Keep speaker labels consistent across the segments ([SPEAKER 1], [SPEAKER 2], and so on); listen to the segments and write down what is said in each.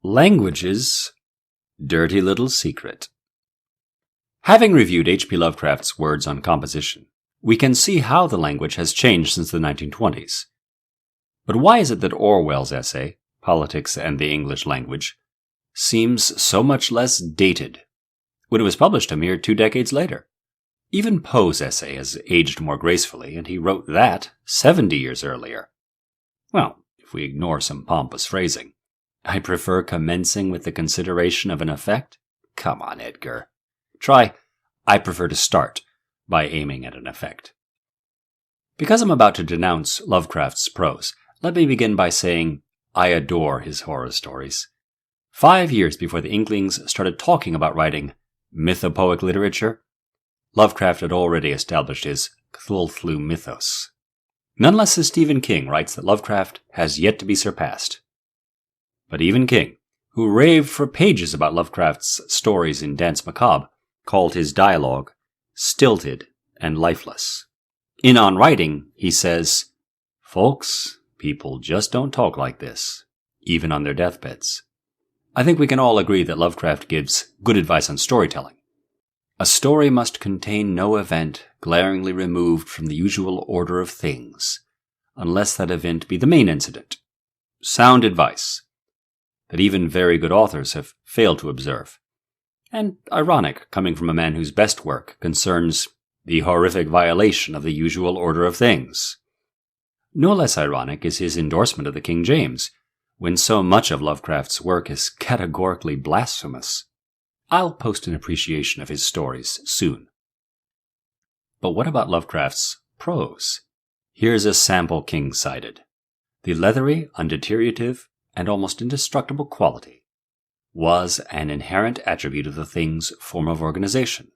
[SPEAKER 1] Language's dirty little secret. Having reviewed H.P. Lovecraft's words on composition, we can see how the language has changed since the 1920s. But why is it that Orwell's essay, Politics and the English Language, seems so much less dated when it was published a mere 2 decades later? Even Poe's essay has aged more gracefully, and he wrote that 70 years earlier. Well, if we ignore some pompous phrasing. I prefer commencing with the consideration of an effect? Come on, Edgar. Try, I prefer to start by aiming at an effect. Because I'm about to denounce Lovecraft's prose, let me begin by saying I adore his horror stories. 5 years before the Inklings started talking about writing mythopoeic literature, Lovecraft had already established his Cthulhu mythos. None less than Stephen King writes that Lovecraft has yet to be surpassed. But even King, who raved for pages about Lovecraft's stories in Danse Macabre, called his dialogue stilted and lifeless. In On Writing, he says, "Folks, people just don't talk like this, even on their deathbeds." I think we can all agree that Lovecraft gives good advice on storytelling. A story must contain no event glaringly removed from the usual order of things, unless that event be the main incident. Sound advice that even very good authors have failed to observe. And ironic, coming from a man whose best work concerns the horrific violation of the usual order of things. No less ironic is his endorsement of the King James, when so much of Lovecraft's work is categorically blasphemous. I'll post an appreciation of his stories soon. But what about Lovecraft's prose? Here's a sample King cited. The leathery, undeteriorative, and almost indestructible quality was an inherent attribute of the thing's form of organization,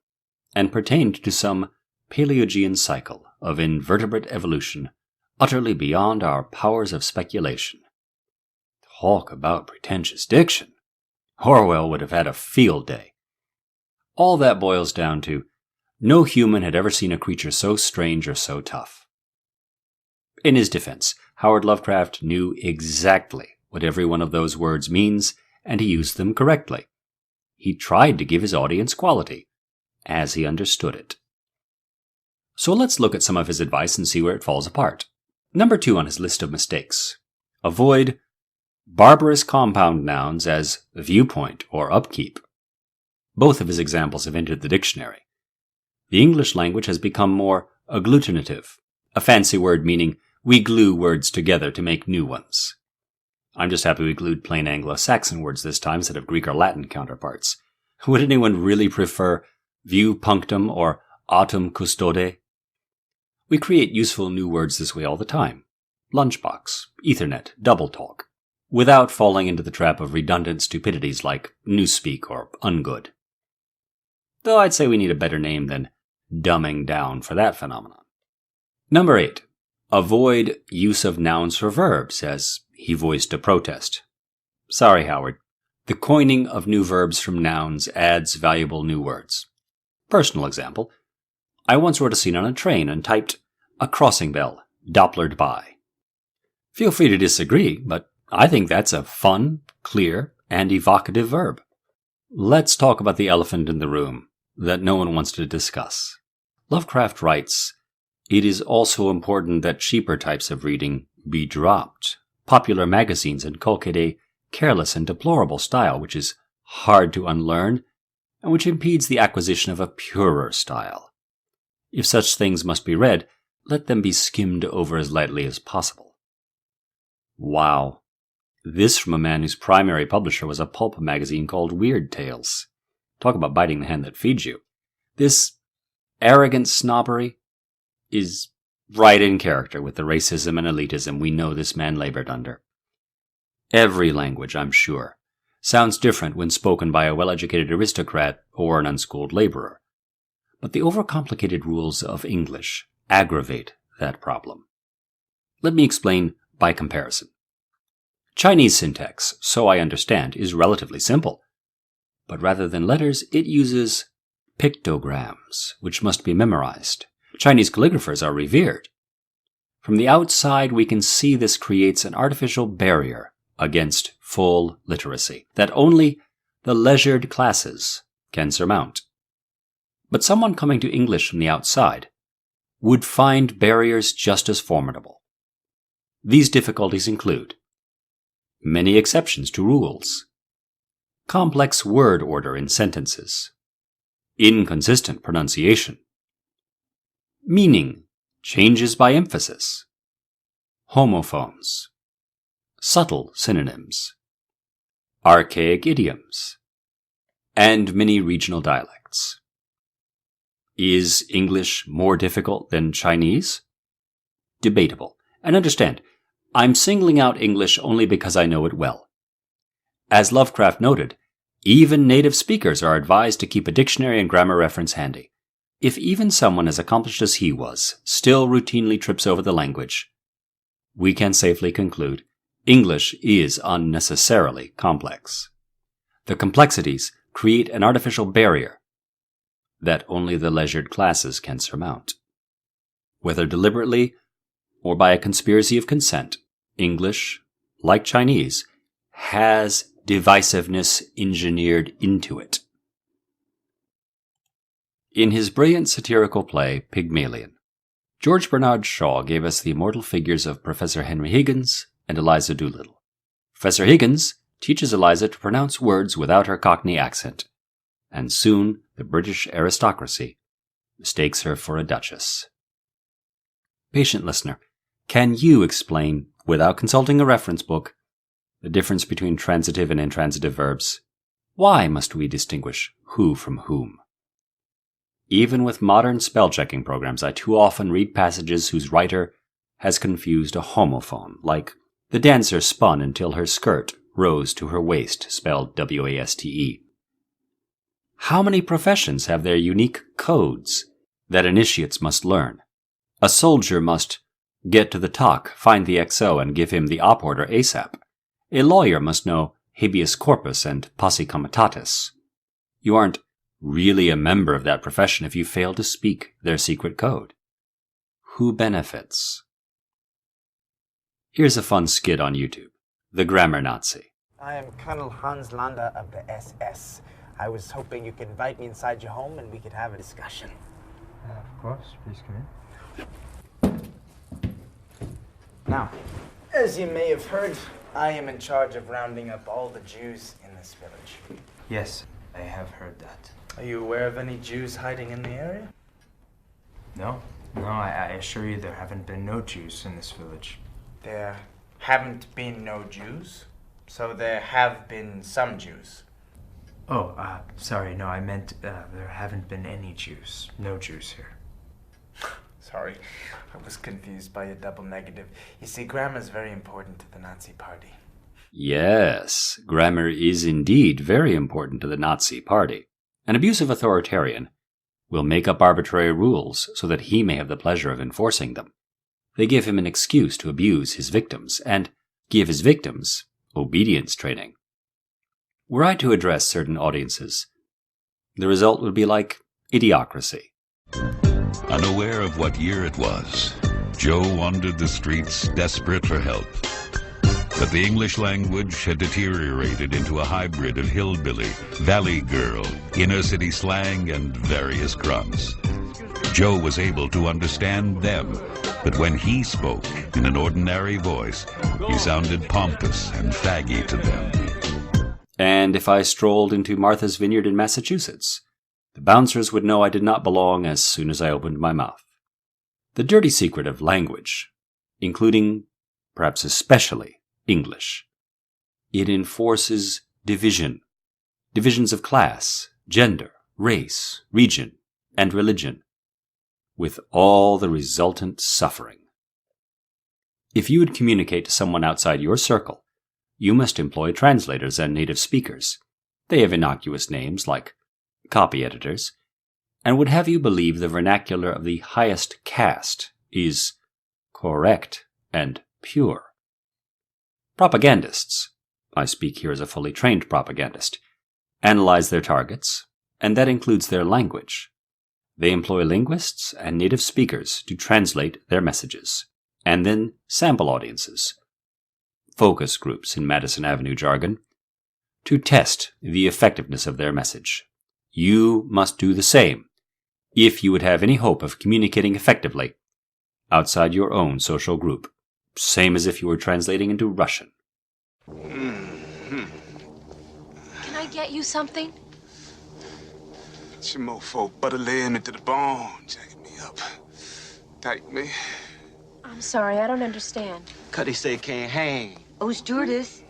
[SPEAKER 1] and pertained to some Paleogean cycle of invertebrate evolution utterly beyond our powers of speculation. Talk about pretentious diction! Orwell would have had a field day. All that boils down to, no human had ever seen a creature so strange or so tough. In his defense, Howard Lovecraft knew exactly what every one of those words means, and he used them correctly. He tried to give his audience quality, as he understood it. So let's look at some of his advice and see where it falls apart. Number 2 on his list of mistakes. Avoid barbarous compound nouns as viewpoint or upkeep. Both of his examples have entered the dictionary. The English language has become more agglutinative, a fancy word meaning we glue words together to make new ones. I'm just happy we glued plain Anglo-Saxon words this time instead of Greek or Latin counterparts. Would anyone really prefer view punctum or autum custode? We create useful new words this way all the time. Lunchbox, Ethernet, double talk, without falling into the trap of redundant stupidities like newspeak or ungood. Though I'd say we need a better name than dumbing down for that phenomenon. Number 8. Avoid use of nouns for verbs, as he voiced a protest. Sorry, Howard. The coining of new verbs from nouns adds valuable new words. Personal example. I once wrote a scene on a train and typed, "A crossing bell, Dopplered by." Feel free to disagree, but I think that's a fun, clear, and evocative verb. Let's talk about the elephant in the room that no one wants to discuss. Lovecraft writes, "It is also important that cheaper types of reading be dropped. Popular magazines inculcate a careless and deplorable style which is hard to unlearn and which impedes the acquisition of a purer style. If such things must be read, let them be skimmed over as lightly as possible." Wow. This from a man whose primary publisher was a pulp magazine called Weird Tales. Talk about biting the hand that feeds you. This arrogant snobbery is right in character with the racism and elitism we know this man labored under. Every language, I'm sure, sounds different when spoken by a well-educated aristocrat or an unschooled laborer. But the overcomplicated rules of English aggravate that problem. Let me explain by comparison. Chinese syntax, so I understand, is relatively simple. But rather than letters, it uses pictograms, which must be memorized. Chinese calligraphers are revered. From the outside, we can see this creates an artificial barrier against full literacy that only the leisured classes can surmount. But someone coming to English from the outside would find barriers just as formidable. These difficulties include many exceptions to rules, complex word order in sentences, inconsistent pronunciation, meaning changes by emphasis, homophones, subtle synonyms, archaic idioms, and many regional dialects. Is English more difficult than Chinese? Debatable. And understand, I'm singling out English only because I know it well. As Lovecraft noted, even native speakers are advised to keep a dictionary and grammar reference handy. If even someone as accomplished as he was still routinely trips over the language, we can safely conclude English is unnecessarily complex. The complexities create an artificial barrier that only the leisured classes can surmount. Whether deliberately or by a conspiracy of consent, English, like Chinese, has divisiveness engineered into it. In his brilliant satirical play, Pygmalion, George Bernard Shaw gave us the immortal figures of Professor Henry Higgins and Eliza Doolittle. Professor Higgins teaches Eliza to pronounce words without her Cockney accent, and soon the British aristocracy mistakes her for a duchess. Patient listener, can you explain, without consulting a reference book, the difference between transitive and intransitive verbs? Why must we distinguish who from whom? Even with modern spell-checking programs, I too often read passages whose writer has confused a homophone, like the dancer spun until her skirt rose to her waist, spelled W-A-S-T-E. How many professions have their unique codes that initiates must learn? A soldier must get to the talk, find the XO, and give him the op order ASAP. A lawyer must know habeas corpus and posse comitatus. You aren't really a member of that profession if you fail to speak their secret code. Who benefits? Here's a fun skit on YouTube. The Grammar Nazi.
[SPEAKER 2] I am Colonel Hans Landa of the SS. I was hoping you could invite me inside your home and we could have a discussion.
[SPEAKER 3] Of course, please come in.
[SPEAKER 2] Now, as you may have heard, I am in charge of rounding up all the Jews in this village.
[SPEAKER 3] Yes, I have heard that.
[SPEAKER 2] Are you aware of any Jews hiding in the area?
[SPEAKER 3] No, I assure you there haven't been no Jews in this village.
[SPEAKER 2] There haven't been no Jews, so there have been some Jews.
[SPEAKER 3] Oh, sorry, no, I meant there haven't been any Jews. No Jews here.
[SPEAKER 2] Sorry, I was confused by a double negative. You see, grammar is very important to the Nazi Party.
[SPEAKER 1] Yes, grammar is indeed very important to the Nazi Party. An abusive authoritarian will make up arbitrary rules so that he may have the pleasure of enforcing them. They give him an excuse to abuse his victims and give his victims obedience training. Were I to address certain audiences, the result would be like Idiocracy.
[SPEAKER 4] Unaware of what year it was, Joe wandered the streets desperate for help. But the English language had deteriorated into a hybrid of hillbilly, valley girl, inner city slang, and various crumbs. Joe was able to understand them, but when he spoke in an ordinary voice, he sounded pompous and faggy to them.
[SPEAKER 1] And if I strolled into Martha's Vineyard in Massachusetts, the bouncers would know I did not belong as soon as I opened my mouth. The dirty secret of language, including, perhaps especially, English. It enforces division. Divisions of class, gender, race, region, and religion, with all the resultant suffering. If you would communicate to someone outside your circle, you must employ translators and native speakers. They have innocuous names like copy editors, and would have you believe the vernacular of the highest caste is correct and pure. Propagandists, I speak here as a fully trained propagandist, analyze their targets, and that includes their language. They employ linguists and native speakers to translate their messages, and then sample audiences. focus groups in Madison Avenue jargon, to test the effectiveness of their message. You must do the same if you would have any hope of communicating effectively outside your own social group, same as if you were translating into Russian.
[SPEAKER 5] Can I get you something?
[SPEAKER 6] Your mofo butter laying me to the bone, jacking me up. Tight me.
[SPEAKER 5] I'm sorry, I don't understand.
[SPEAKER 7] Cuddy say can't hang.
[SPEAKER 8] Oh, stewardess,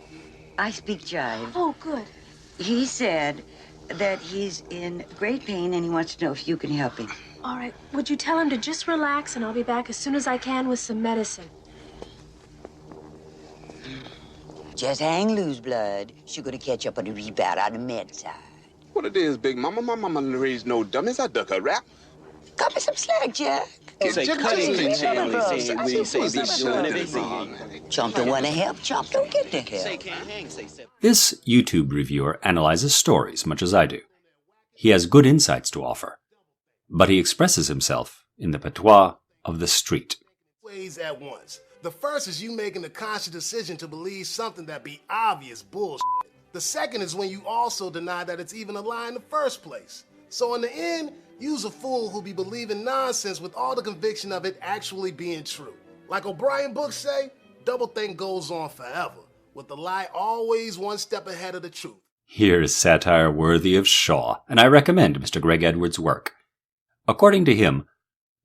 [SPEAKER 8] I speak jive.
[SPEAKER 5] Oh, good.
[SPEAKER 8] He said that he's in great pain and he wants to know if you can help him.
[SPEAKER 5] All right, would you tell him to just relax and I'll be back as soon as I can with some medicine?
[SPEAKER 8] Just hang loose, blood. She's gonna catch up on the rebound on the med side.
[SPEAKER 6] What it is, Big Mama? My mama raised no dummies. I duck her rap.
[SPEAKER 8] Cut me some slack, Jack.
[SPEAKER 7] Say Cuddy can't hang. We say be doing everything.
[SPEAKER 8] Chomp don't want to help. Chomp don't get the
[SPEAKER 7] Say
[SPEAKER 8] help.
[SPEAKER 7] can't hang. Say seven.
[SPEAKER 1] This YouTube reviewer analyzes stories much as I do. He has good insights to offer, but he expresses himself in the patois of the street.
[SPEAKER 9] Ways at once. The first is you making a conscious decision to believe something that be obvious bullshit. The second is when you also deny that it's even a lie in the first place. So in the end, you's a fool who be believing nonsense with all the conviction of it actually being true. Like O'Brien books say, doublethink goes on forever, with the lie always one step ahead of the truth.
[SPEAKER 1] Here is satire worthy of Shaw, and I recommend Mr. Greg Edwards' work. According to him,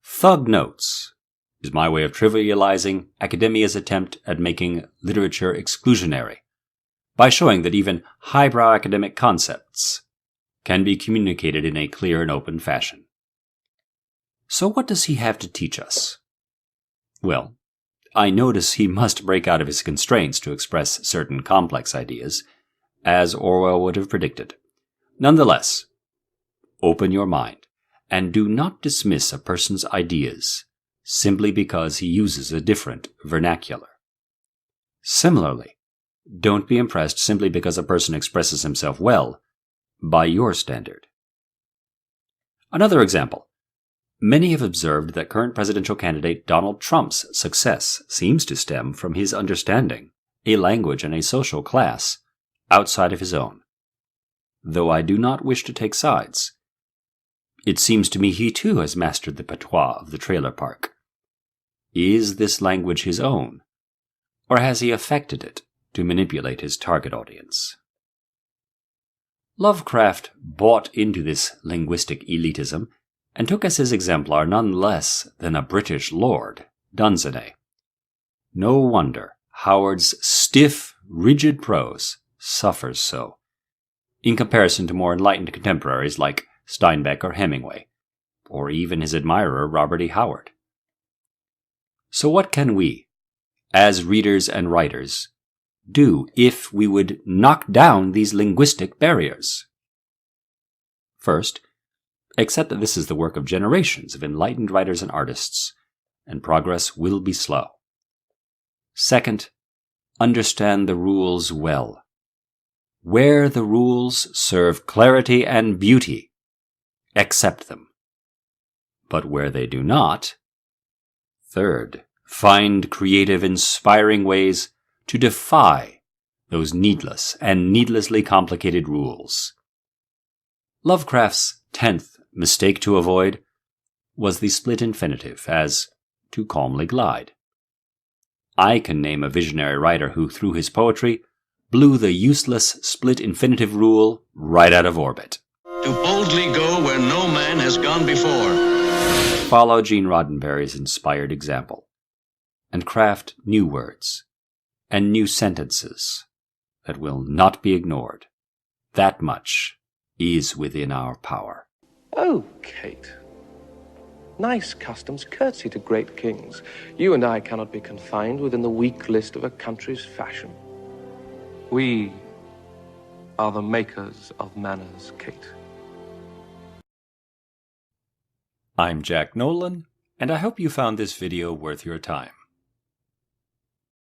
[SPEAKER 1] Thug Notes is my way of trivializing academia's attempt at making literature exclusionary, by showing that even highbrow academic concepts can be communicated in a clear and open fashion. So what does he have to teach us? Well, I notice he must break out of his constraints to express certain complex ideas, as Orwell would have predicted. Nonetheless, open your mind, and do not dismiss a person's ideas simply because he uses a different vernacular. Similarly, don't be impressed simply because a person expresses himself well by your standard. Another example. Many have observed that current presidential candidate Donald Trump's success seems to stem from his understanding a language and a social class outside of his own. Though I do not wish to take sides, it seems to me he too has mastered the patois of the trailer park. Is this language his own, or has he affected it to manipulate his target audience? Lovecraft bought into this linguistic elitism and took as his exemplar none less than a British lord, Dunsany. No wonder Howard's stiff, rigid prose suffers so, in comparison to more enlightened contemporaries like Steinbeck or Hemingway, or even his admirer Robert E. Howard. So what can we, as readers and writers, do if we would knock down these linguistic barriers? First, accept that this is the work of generations of enlightened writers and artists, and progress will be slow. Second, understand the rules well. Where the rules serve clarity and beauty, accept them. But where they do not, third, find creative, inspiring ways to defy those needless and needlessly complicated rules. Lovecraft's 10th mistake to avoid was the split infinitive, as to calmly glide. I can name a visionary writer who, through his poetry, blew the useless split infinitive rule right out of orbit.
[SPEAKER 10] To boldly go where no man has gone before.
[SPEAKER 1] Follow Gene Roddenberry's inspired example, and craft new words and new sentences that will not be ignored. That much is within our power.
[SPEAKER 11] Oh, Kate. Nice customs, curtsy to great kings. You and I cannot be confined within the weak list of a country's fashion. We are the makers of manners, Kate.
[SPEAKER 1] I'm Jack Nolan, and I hope you found this video worth your time.